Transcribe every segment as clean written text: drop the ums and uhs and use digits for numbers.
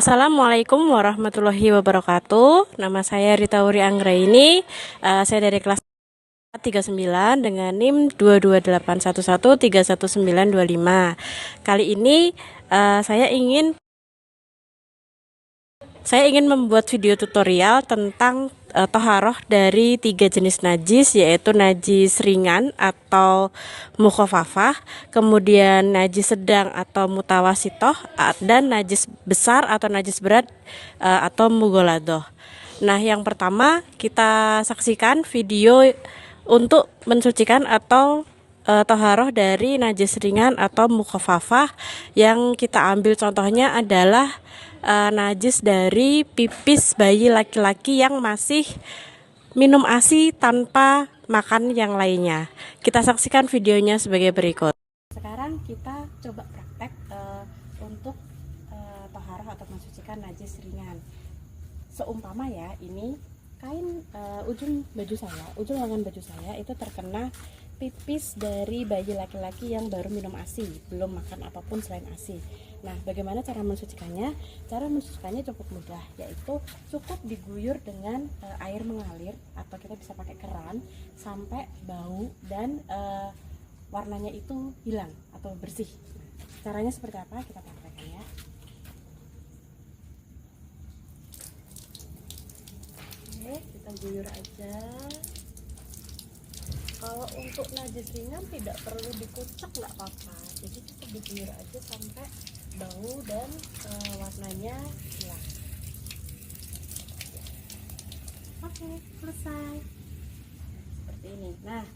Assalamualaikum warahmatullahi wabarakatuh. Nama saya Rita Wuri Anggraini. Saya dari kelas 39 dengan NIM 22811311925. Kali ini saya ingin membuat video tutorial tentang toharoh dari 3 jenis najis, yaitu najis ringan atau mukhafafah, kemudian najis sedang atau mutawasitoh, dan najis besar atau najis berat atau mughaladoh. Nah, yang pertama kita saksikan video untuk mensucikan atau toharoh dari najis ringan atau mukhafafah. Yang kita ambil contohnya adalah najis dari pipis bayi laki-laki yang masih minum ASI tanpa makan yang lainnya. Kita saksikan videonya sebagai berikut. Sekarang kita coba praktek untuk toharoh atau mensucikan najis ringan. Seumpama ya, ini kain ujung lengan baju saya itu terkena pipis dari bayi laki-laki yang baru minum ASI, belum makan apapun selain ASI. Nah, bagaimana cara mensucikannya? Cara mensucikannya cukup mudah, yaitu cukup diguyur dengan air mengalir, atau kita bisa pakai keran sampai bau dan warnanya itu hilang atau bersih. Caranya seperti apa? Kita praktekkan ya. Oke, kita guyur aja. Kalau untuk najis ringan tidak perlu dikucek, nggak apa-apa, jadi cukup diguyur aja sampai bau dan warnanya hilang. Oke, selesai seperti ini. Nah,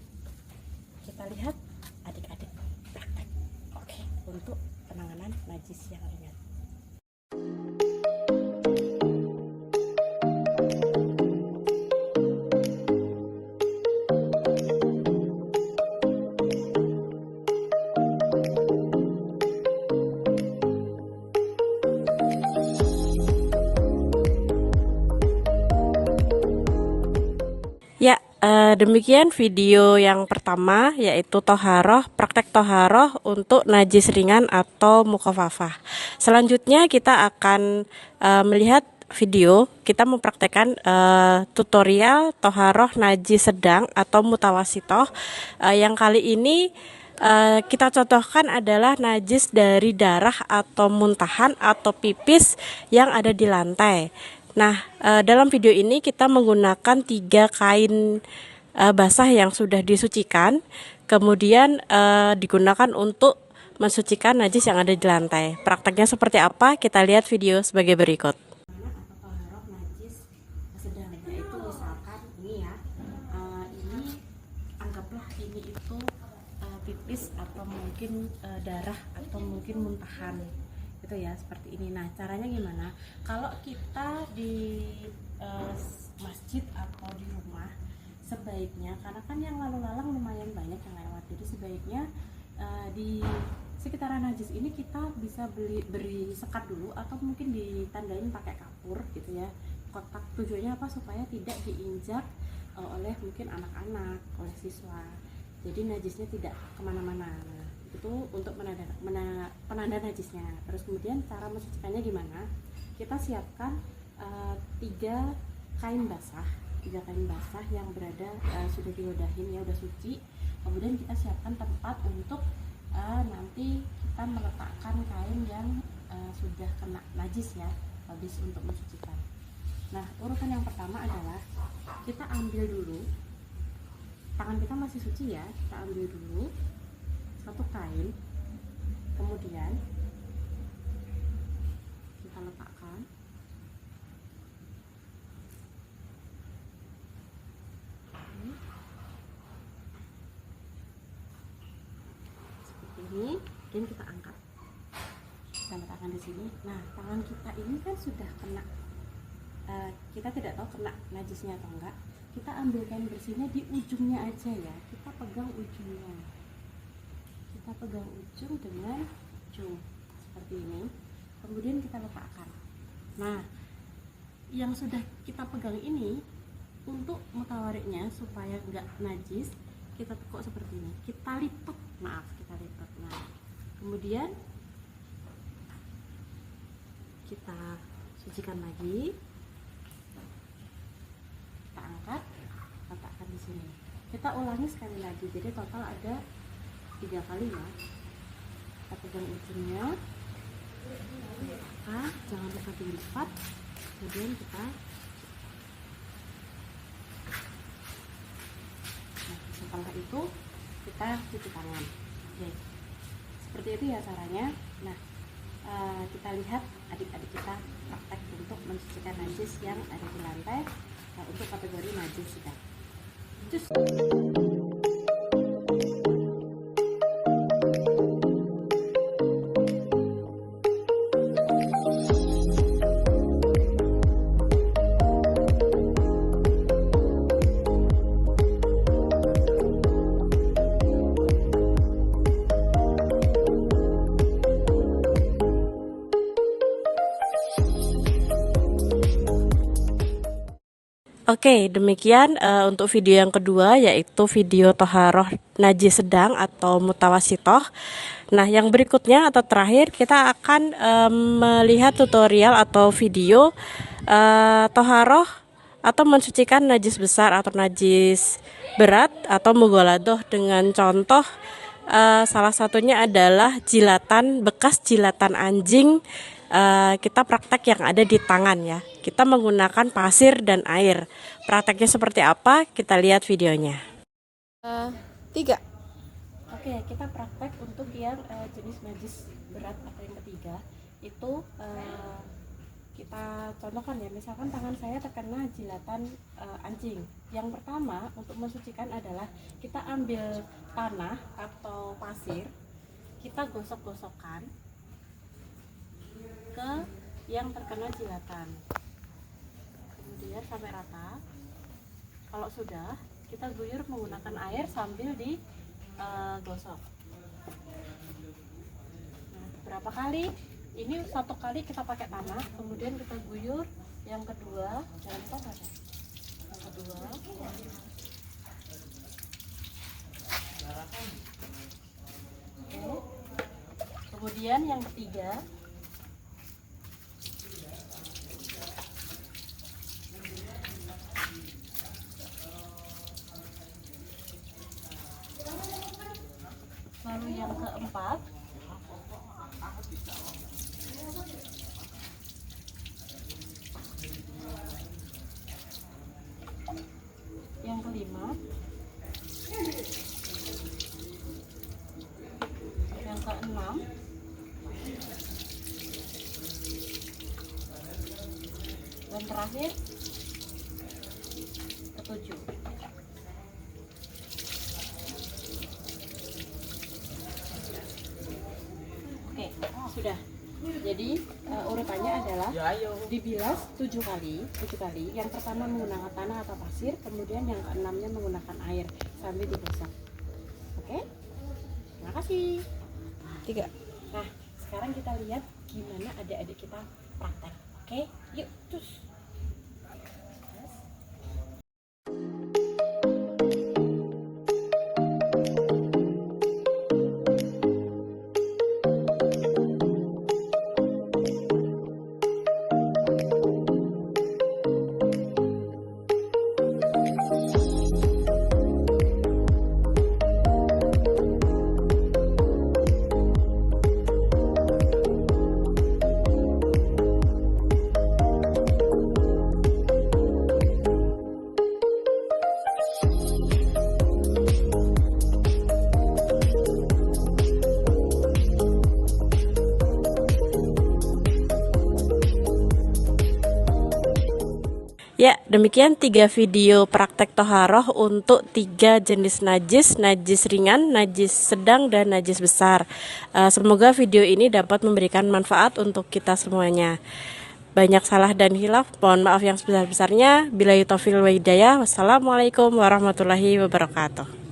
kita lihat adik-adik praktek. Oke, untuk penanganan najis yang ringan. Ya, demikian video yang pertama, yaitu praktek toharoh untuk najis ringan atau mukhafafah. Selanjutnya kita akan melihat video, kita mempraktekkan tutorial toharoh najis sedang atau mutawasitoh. Yang kali ini kita contohkan adalah najis dari darah atau muntahan atau pipis yang ada di lantai. Nah, dalam video ini kita menggunakan 3 kain basah yang sudah disucikan, kemudian digunakan untuk mensucikan najis yang ada di lantai. Prakteknya seperti apa? Kita lihat video sebagai berikut. Toharoh najis sedang, yaitu misalkan ini ya, ini anggaplah ini itu pipis atau mungkin darah atau mungkin muntahan. Gitu ya, seperti ini. Nah, caranya gimana? Kalau kita di masjid atau di rumah, sebaiknya, karena kan yang lalu lalang lumayan banyak yang lewat, jadi sebaiknya di sekitaran najis ini kita bisa beri sekat dulu, atau mungkin ditandain pakai kapur gitu ya, kotak. Tujuannya apa? Supaya tidak diinjak oleh mungkin anak-anak, oleh siswa, jadi najisnya tidak kemana-mana. Nah, itu untuk penanda najisnya. Terus kemudian cara mensucikannya gimana? Kita siapkan 3 kain basah yang berada sudah diwadahin ya, udah suci. Kemudian kita siapkan tempat untuk nanti kita meletakkan kain yang sudah kena najis ya, habis untuk mensucikan. Nah, urutan yang pertama adalah kita ambil dulu, tangan kita masih suci ya, kita ambil dulu satu kain, kemudian kita letakkan seperti ini, dan kita angkat, kita letakkan di sini. Nah, tangan kita ini kan sudah kena, kita tidak tahu kena najisnya atau enggak. Kita ambil kain bersihnya di ujungnya aja ya, kita pegang ujungnya. Kita pegang ujung dengan ujung seperti ini, kemudian kita letakkan. Nah, yang sudah kita pegang ini, untuk mutawariknya supaya enggak najis, kita tekuk seperti ini, kita lipat. Nah, kemudian kita sucikan lagi. Kita angkat, letakkan di sini. Kita ulangi sekali lagi, jadi total ada 3 kali ya. Kita pegang ujungnya, jangan lupa dilipat, kemudian kita setelah itu kita cuci tangan. Oke, seperti itu ya caranya. Nah, kita lihat adik-adik kita praktek untuk mensucikan najis yang ada di lantai untuk kategori najis sedang. Cus. Oke, demikian untuk video yang kedua, yaitu video toharoh najis sedang atau mutawasitoh. Nah, yang berikutnya atau terakhir kita akan melihat tutorial atau video toharoh atau mensucikan najis besar atau najis berat atau mughaladoh dengan contoh salah satunya adalah bekas jilatan anjing. Kita praktek yang ada di tangan ya. Kita menggunakan pasir dan air. Prakteknya seperti apa? Kita lihat videonya. 3. Oke, kita praktek untuk yang jenis najis berat atau yang ketiga. Itu kita contohkan ya. Misalkan tangan saya terkena jilatan anjing. Yang pertama untuk mensucikan adalah kita ambil tanah atau pasir, kita gosok-gosokkan ke yang terkena jilatan, kemudian sampai rata. Kalau sudah, kita guyur menggunakan air sambil digosok. Nah, berapa kali? Ini 1 kali kita pakai tanah, kemudian kita guyur. Yang kedua, jangan lupa pakai. Yang kedua, kemudian yang ketiga. Lalu yang keempat, yang kelima, yang keenam, dan terakhir ketujuh. Oke, sudah. Jadi urutannya adalah dibilas 7 kali. Yang pertama menggunakan tanah atau pasir, kemudian yang keenamnya menggunakan air sambil digosok. Oke, terima kasih. 3. Nah, sekarang kita lihat gimana adik-adik kita praktek. Oke, yuk, cus. Ya, demikian 3 video praktek toharoh untuk 3 jenis najis, najis ringan, najis sedang, dan najis besar. Semoga video ini dapat memberikan manfaat untuk kita semuanya. Banyak salah dan hilaf, mohon maaf yang sebesar-besarnya. Billahi taufiq wal hidayah. Wassalamualaikum warahmatullahi wabarakatuh.